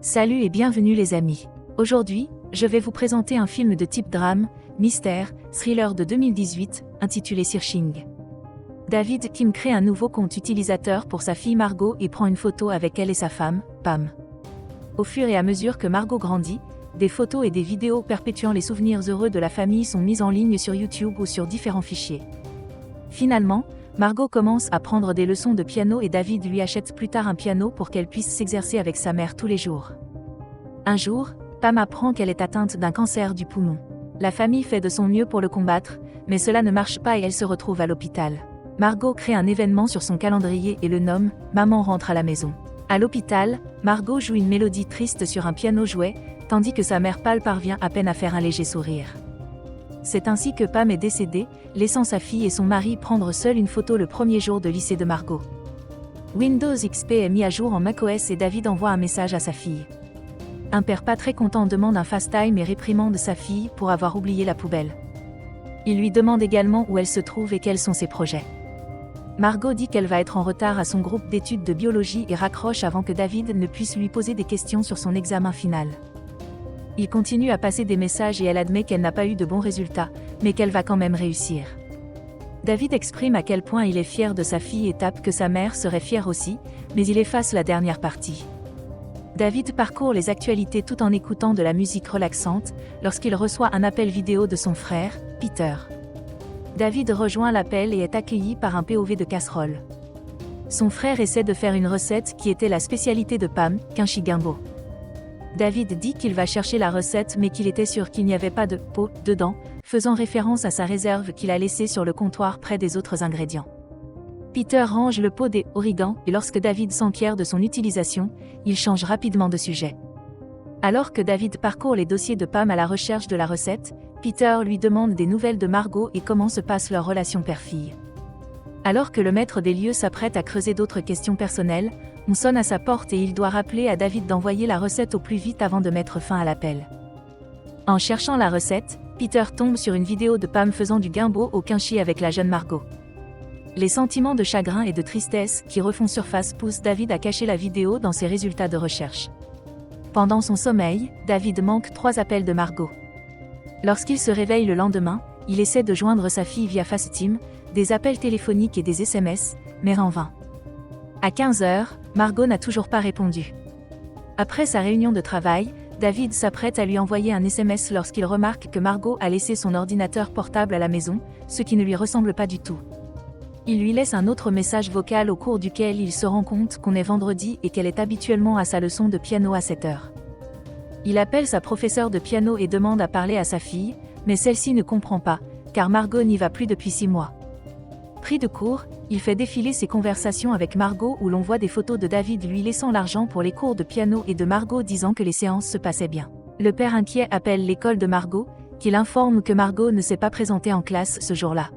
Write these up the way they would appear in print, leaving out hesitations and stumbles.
Salut et bienvenue les amis. Aujourd'hui, je vais vous présenter un film de type drame, mystère, thriller de 2018, intitulé Searching. David Kim crée un nouveau compte utilisateur pour sa fille Margot et prend une photo avec elle et sa femme, Pam. Au fur et à mesure que Margot grandit, des photos et des vidéos perpétuant les souvenirs heureux de la famille sont mises en ligne sur YouTube ou sur différents fichiers. Finalement, Margot commence à prendre des leçons de piano et David lui achète plus tard un piano pour qu'elle puisse s'exercer avec sa mère tous les jours. Un jour, Pam apprend qu'elle est atteinte d'un cancer du poumon. La famille fait de son mieux pour le combattre, mais cela ne marche pas et elle se retrouve à l'hôpital. Margot crée un événement sur son calendrier et le nomme « Maman rentre à la maison ». À l'hôpital, Margot joue une mélodie triste sur un piano jouet, tandis que sa mère pâle parvient à peine à faire un léger sourire. C'est ainsi que Pam est décédée, laissant sa fille et son mari prendre seule une photo le premier jour de lycée de Margot. Windows XP est mis à jour en macOS et David envoie un message à sa fille. Un père pas très content demande un FaceTime et réprimande sa fille pour avoir oublié la poubelle. Il lui demande également où elle se trouve et quels sont ses projets. Margot dit qu'elle va être en retard à son groupe d'études de biologie et raccroche avant que David ne puisse lui poser des questions sur son examen final. Il continue à passer des messages et elle admet qu'elle n'a pas eu de bons résultats, mais qu'elle va quand même réussir. David exprime à quel point il est fier de sa fille et tape que sa mère serait fière aussi, mais il efface la dernière partie. David parcourt les actualités tout en écoutant de la musique relaxante, lorsqu'il reçoit un appel vidéo de son frère, Peter. David rejoint l'appel et est accueilli par un POV de casserole. Son frère essaie de faire une recette qui était la spécialité de Pam, kimchi gumbo. David dit qu'il va chercher la recette mais qu'il était sûr qu'il n'y avait pas de « pot » dedans, faisant référence à sa réserve qu'il a laissée sur le comptoir près des autres ingrédients. Peter range le pot des origans et lorsque David s'enquiert de son utilisation, il change rapidement de sujet. Alors que David parcourt les dossiers de Pam à la recherche de la recette, Peter lui demande des nouvelles de Margot et comment se passe leur relation père-fille. Alors que le maître des lieux s'apprête à creuser d'autres questions personnelles, on sonne à sa porte et il doit rappeler à David d'envoyer la recette au plus vite avant de mettre fin à l'appel. En cherchant la recette, Peter tombe sur une vidéo de Pam faisant du gumbo au kimchi avec la jeune Margot. Les sentiments de chagrin et de tristesse qui refont surface poussent David à cacher la vidéo dans ses résultats de recherche. Pendant son sommeil, David manque 3 appels de Margot. Lorsqu'il se réveille le lendemain, il essaie de joindre sa fille via FaceTime, des appels téléphoniques et des SMS, mais en vain. À 15h, Margot n'a toujours pas répondu. Après sa réunion de travail, David s'apprête à lui envoyer un SMS lorsqu'il remarque que Margot a laissé son ordinateur portable à la maison, ce qui ne lui ressemble pas du tout. Il lui laisse un autre message vocal au cours duquel il se rend compte qu'on est vendredi et qu'elle est habituellement à sa leçon de piano à 7h. Il appelle sa professeure de piano et demande à parler à sa fille, mais celle-ci ne comprend pas, car Margot n'y va plus depuis 6 mois. Pris de court, il fait défiler ses conversations avec Margot où l'on voit des photos de David lui laissant l'argent pour les cours de piano et de Margot disant que les séances se passaient bien. Le père inquiet appelle l'école de Margot, qui l'informe que Margot ne s'est pas présentée en classe ce jour-là.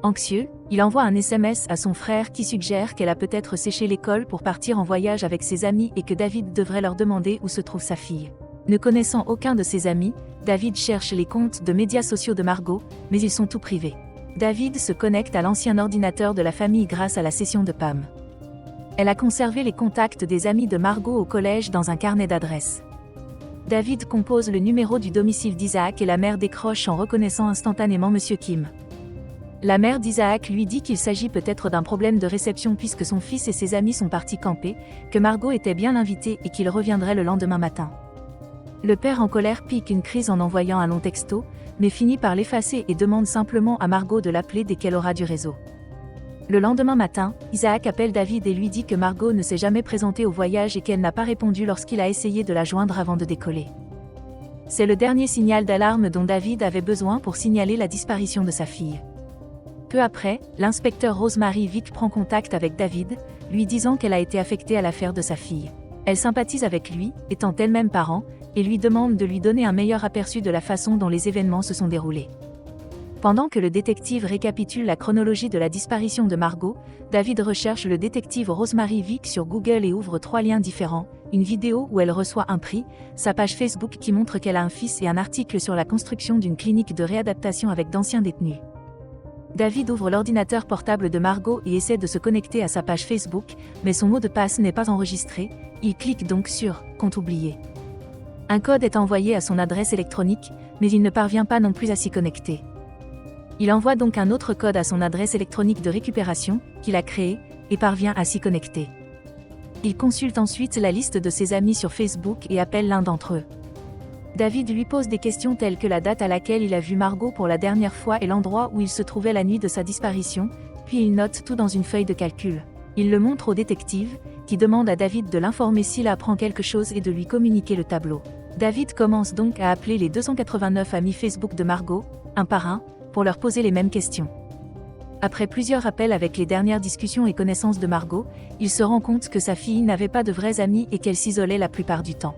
Anxieux, il envoie un SMS à son frère qui suggère qu'elle a peut-être séché l'école pour partir en voyage avec ses amis et que David devrait leur demander où se trouve sa fille. Ne connaissant aucun de ses amis, David cherche les comptes de médias sociaux de Margot, mais ils sont tout privés. David se connecte à l'ancien ordinateur de la famille grâce à la session de Pam. Elle a conservé les contacts des amis de Margot au collège dans un carnet d'adresses. David compose le numéro du domicile d'Isaac et la mère décroche en reconnaissant instantanément Monsieur Kim. La mère d'Isaac lui dit qu'il s'agit peut-être d'un problème de réception puisque son fils et ses amis sont partis camper, que Margot était bien invitée et qu'il reviendrait le lendemain matin. Le père en colère pique une crise en envoyant un long texto, mais finit par l'effacer et demande simplement à Margot de l'appeler dès qu'elle aura du réseau. Le lendemain matin, Isaac appelle David et lui dit que Margot ne s'est jamais présentée au voyage et qu'elle n'a pas répondu lorsqu'il a essayé de la joindre avant de décoller. C'est le dernier signal d'alarme dont David avait besoin pour signaler la disparition de sa fille. Peu après, l'inspecteur Rosemary Vick prend contact avec David, lui disant qu'elle a été affectée à l'affaire de sa fille. Elle sympathise avec lui, étant elle-même parent, et lui demande de lui donner un meilleur aperçu de la façon dont les événements se sont déroulés. Pendant que le détective récapitule la chronologie de la disparition de Margot, David recherche le détective Rosemary Vick sur Google et ouvre 3 liens différents, une vidéo où elle reçoit un prix, sa page Facebook qui montre qu'elle a un fils et un article sur la construction d'une clinique de réadaptation avec d'anciens détenus. David ouvre l'ordinateur portable de Margot et essaie de se connecter à sa page Facebook, mais son mot de passe n'est pas enregistré, il clique donc sur « Compte oublié ». Un code est envoyé à son adresse électronique, mais il ne parvient pas non plus à s'y connecter. Il envoie donc un autre code à son adresse électronique de récupération, qu'il a créée, et parvient à s'y connecter. Il consulte ensuite la liste de ses amis sur Facebook et appelle l'un d'entre eux. David lui pose des questions telles que la date à laquelle il a vu Margot pour la dernière fois et l'endroit où il se trouvait la nuit de sa disparition, puis il note tout dans une feuille de calcul. Il le montre au détective, qui demande à David de l'informer s'il apprend quelque chose et de lui communiquer le tableau. David commence donc à appeler les 289 amis Facebook de Margot, un par un, pour leur poser les mêmes questions. Après plusieurs appels avec les dernières discussions et connaissances de Margot, il se rend compte que sa fille n'avait pas de vrais amis et qu'elle s'isolait la plupart du temps.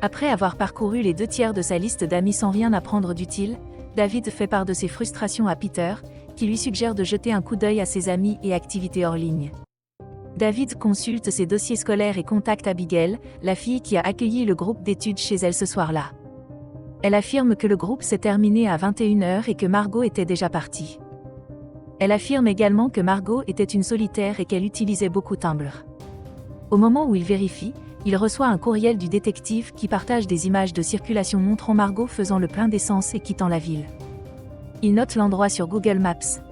Après avoir parcouru les 2/3 de sa liste d'amis sans rien apprendre d'utile, David fait part de ses frustrations à Peter, qui lui suggère de jeter un coup d'œil à ses amis et activités hors ligne. David consulte ses dossiers scolaires et contacte Abigail, la fille qui a accueilli le groupe d'études chez elle ce soir-là. Elle affirme que le groupe s'est terminé à 21h et que Margot était déjà partie. Elle affirme également que Margot était une solitaire et qu'elle utilisait beaucoup Tumblr. Au moment où il vérifie, il reçoit un courriel du détective qui partage des images de circulation montrant Margot faisant le plein d'essence et quittant la ville. Il note l'endroit sur Google Maps.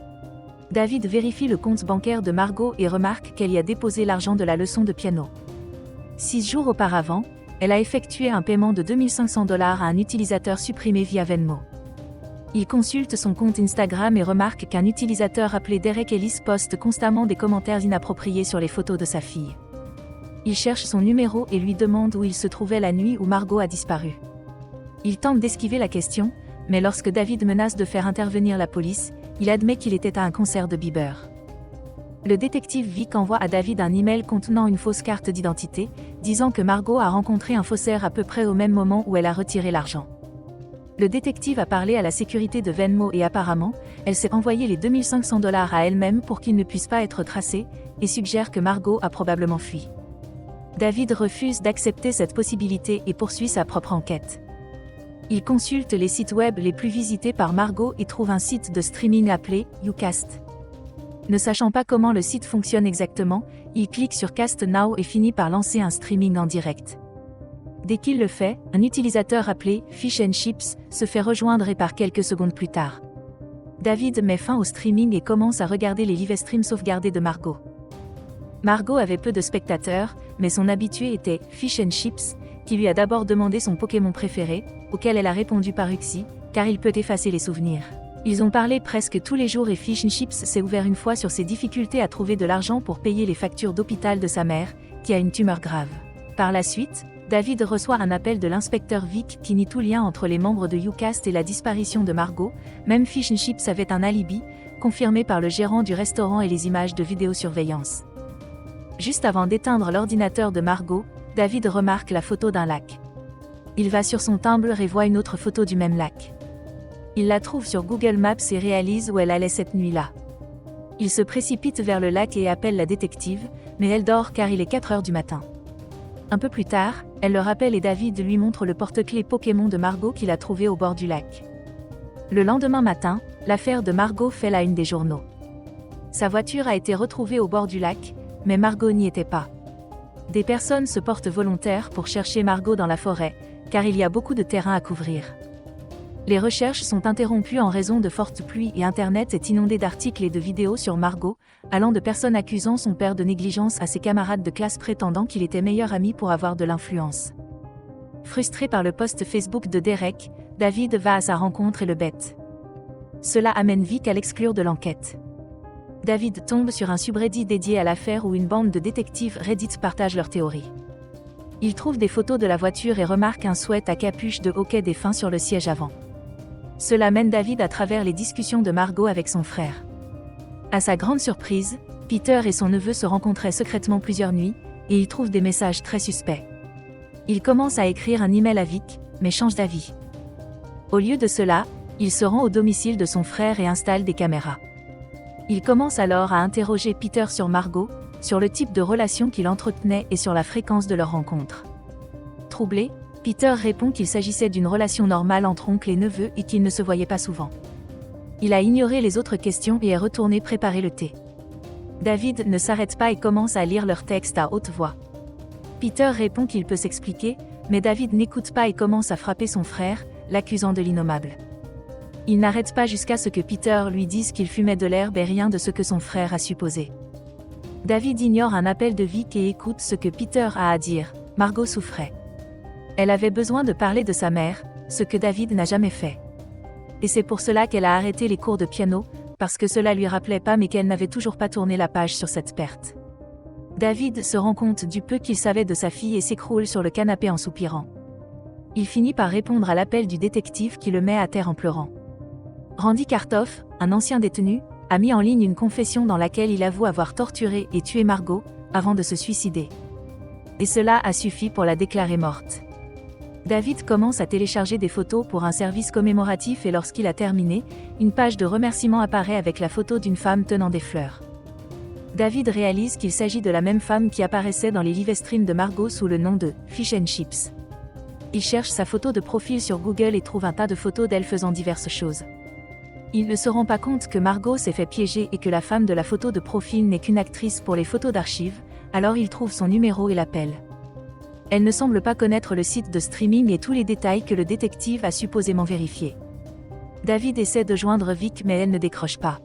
David vérifie le compte bancaire de Margot et remarque qu'elle y a déposé l'argent de la leçon de piano. 6 jours auparavant, elle a effectué un paiement de 2500 $ à un utilisateur supprimé via Venmo. Il consulte son compte Instagram et remarque qu'un utilisateur appelé Derek Ellis poste constamment des commentaires inappropriés sur les photos de sa fille. Il cherche son numéro et lui demande où il se trouvait la nuit où Margot a disparu. Il tente d'esquiver la question, mais lorsque David menace de faire intervenir la police, il admet qu'il était à un concert de Bieber. Le détective Vic envoie à David un email contenant une fausse carte d'identité, disant que Margot a rencontré un faussaire à peu près au même moment où elle a retiré l'argent. Le détective a parlé à la sécurité de Venmo et apparemment, elle s'est envoyé les 2500 $ à elle-même pour qu'ils ne puissent pas être tracés, et suggère que Margot a probablement fui. David refuse d'accepter cette possibilité et poursuit sa propre enquête. Il consulte les sites web les plus visités par Margot et trouve un site de streaming appelé YouCast. Ne sachant pas comment le site fonctionne exactement, il clique sur Cast Now et finit par lancer un streaming en direct. Dès qu'il le fait, un utilisateur appelé Fish and Chips se fait rejoindre et part quelques secondes plus tard. David met fin au streaming et commence à regarder les live streams sauvegardés de Margot. Margot avait peu de spectateurs, mais son habitué était Fish and Chips, qui lui a d'abord demandé son Pokémon préféré, auquel elle a répondu par Uxie, car il peut effacer les souvenirs. Ils ont parlé presque tous les jours et Fish and Chips s'est ouvert une fois sur ses difficultés à trouver de l'argent pour payer les factures d'hôpital de sa mère, qui a une tumeur grave. Par la suite, David reçoit un appel de l'inspecteur Vic qui nie tout lien entre les membres de YouCast et la disparition de Margot, même Fish and Chips avait un alibi, confirmé par le gérant du restaurant et les images de vidéosurveillance. Juste avant d'éteindre l'ordinateur de Margot, David remarque la photo d'un lac. Il va sur son Tumblr et voit une autre photo du même lac. Il la trouve sur Google Maps et réalise où elle allait cette nuit-là. Il se précipite vers le lac et appelle la détective, mais elle dort car il est 4h du matin. Un peu plus tard, elle le rappelle et David lui montre le porte-clés Pokémon de Margot qu'il a trouvé au bord du lac. Le lendemain matin, l'affaire de Margot fait la une des journaux. Sa voiture a été retrouvée au bord du lac, mais Margot n'y était pas. Des personnes se portent volontaires pour chercher Margot dans la forêt, car il y a beaucoup de terrain à couvrir. Les recherches sont interrompues en raison de fortes pluies et Internet est inondé d'articles et de vidéos sur Margot, allant de personnes accusant son père de négligence à ses camarades de classe prétendant qu'il était meilleur ami pour avoir de l'influence. Frustré par le post Facebook de Derek, David va à sa rencontre et le bête. Cela amène Vic à l'exclure de l'enquête. David tombe sur un subreddit dédié à l'affaire où une bande de détectives Reddit partagent leurs théories. Il trouve des photos de la voiture et remarque un sweat à capuche de hockey défunt sur le siège avant. Cela mène David à travers les discussions de Margot avec son frère. À sa grande surprise, Peter et son neveu se rencontraient secrètement plusieurs nuits, et il trouve des messages très suspects. Il commence à écrire un email à Vic, mais change d'avis. Au lieu de cela, il se rend au domicile de son frère et installe des caméras. Il commence alors à interroger Peter sur Margot, sur le type de relation qu'il entretenait et sur la fréquence de leurs rencontres. Troublé, Peter répond qu'il s'agissait d'une relation normale entre oncle et neveu et qu'ils ne se voyaient pas souvent. Il a ignoré les autres questions et est retourné préparer le thé. David ne s'arrête pas et commence à lire leur texte à haute voix. Peter répond qu'il peut s'expliquer, mais David n'écoute pas et commence à frapper son frère, l'accusant de l'innommable. Il n'arrête pas jusqu'à ce que Peter lui dise qu'il fumait de l'herbe et rien de ce que son frère a supposé. David ignore un appel de Vic et écoute ce que Peter a à dire. Margot souffrait. Elle avait besoin de parler de sa mère, ce que David n'a jamais fait. Et c'est pour cela qu'elle a arrêté les cours de piano, parce que cela lui rappelait pas mais qu'elle n'avait toujours pas tourné la page sur cette perte. David se rend compte du peu qu'il savait de sa fille et s'écroule sur le canapé en soupirant. Il finit par répondre à l'appel du détective qui le met à terre en pleurant. Randy Kartoff, un ancien détenu, a mis en ligne une confession dans laquelle il avoue avoir torturé et tué Margot, avant de se suicider. Et cela a suffi pour la déclarer morte. David commence à télécharger des photos pour un service commémoratif et lorsqu'il a terminé, une page de remerciements apparaît avec la photo d'une femme tenant des fleurs. David réalise qu'il s'agit de la même femme qui apparaissait dans les live streams de Margot sous le nom de Fish and Chips. Il cherche sa photo de profil sur Google et trouve un tas de photos d'elle faisant diverses choses. Il ne se rend pas compte que Margot s'est fait piéger et que la femme de la photo de profil n'est qu'une actrice pour les photos d'archives, alors il trouve son numéro et l'appelle. Elle ne semble pas connaître le site de streaming et tous les détails que le détective a supposément vérifiés. David essaie de joindre Vic mais elle ne décroche pas.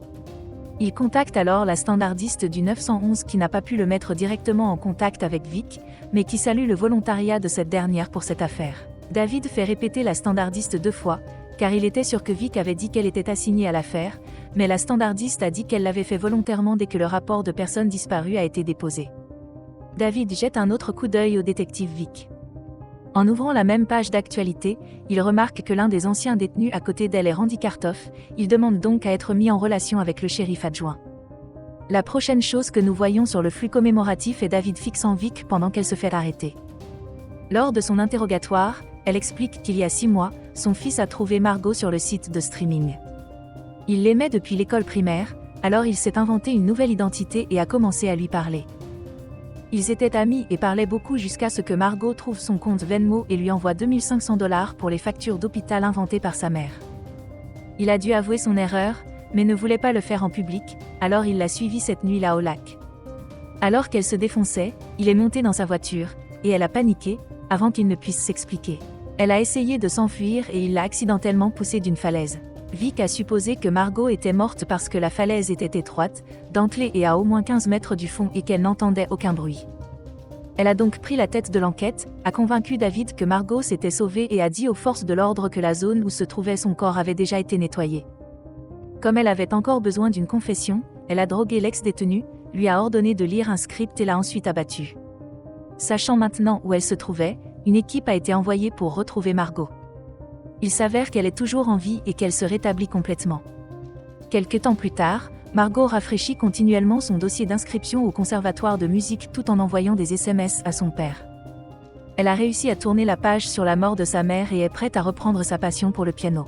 Il contacte alors la standardiste du 911 qui n'a pas pu le mettre directement en contact avec Vic, mais qui salue le volontariat de cette dernière pour cette affaire. David fait répéter la standardiste 2 fois, car il était sûr que Vic avait dit qu'elle était assignée à l'affaire, mais la standardiste a dit qu'elle l'avait fait volontairement dès que le rapport de personnes disparues a été déposé. David jette un autre coup d'œil au détective Vic. En ouvrant la même page d'actualité, il remarque que l'un des anciens détenus à côté d'elle est Randy Kartoff, il demande donc à être mis en relation avec le shérif adjoint. La prochaine chose que nous voyons sur le flux commémoratif est David fixant Vic pendant qu'elle se fait arrêter. Lors de son interrogatoire, elle explique qu'il y a 6 mois, son fils a trouvé Margot sur le site de streaming. Il l'aimait depuis l'école primaire, alors il s'est inventé une nouvelle identité et a commencé à lui parler. Ils étaient amis et parlaient beaucoup jusqu'à ce que Margot trouve son compte Venmo et lui envoie 2500 $ pour les factures d'hôpital inventées par sa mère. Il a dû avouer son erreur, mais ne voulait pas le faire en public, alors il l'a suivie cette nuit-là au lac. Alors qu'elle se défonçait, il est monté dans sa voiture, et elle a paniqué, avant qu'il ne puisse s'expliquer. Elle a essayé de s'enfuir et il l'a accidentellement poussée d'une falaise. Vic a supposé que Margot était morte parce que la falaise était étroite, dentelée et à au moins 15 mètres du fond et qu'elle n'entendait aucun bruit. Elle a donc pris la tête de l'enquête, a convaincu David que Margot s'était sauvée et a dit aux forces de l'ordre que la zone où se trouvait son corps avait déjà été nettoyée. Comme elle avait encore besoin d'une confession, elle a drogué l'ex-détenu, lui a ordonné de lire un script et l'a ensuite abattu. Sachant maintenant où elle se trouvait, une équipe a été envoyée pour retrouver Margot. Il s'avère qu'elle est toujours en vie et qu'elle se rétablit complètement. Quelque temps plus tard, Margot rafraîchit continuellement son dossier d'inscription au conservatoire de musique tout en envoyant des SMS à son père. Elle a réussi à tourner la page sur la mort de sa mère et est prête à reprendre sa passion pour le piano.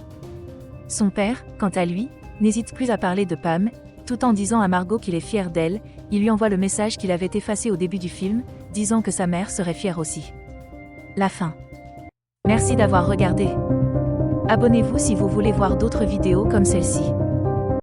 Son père, quant à lui, n'hésite plus à parler de Pam, tout en disant à Margot qu'il est fier d'elle, il lui envoie le message qu'il avait effacé au début du film, disant que sa mère serait fière aussi. La fin. Merci d'avoir regardé. Abonnez-vous si vous voulez voir d'autres vidéos comme celle-ci.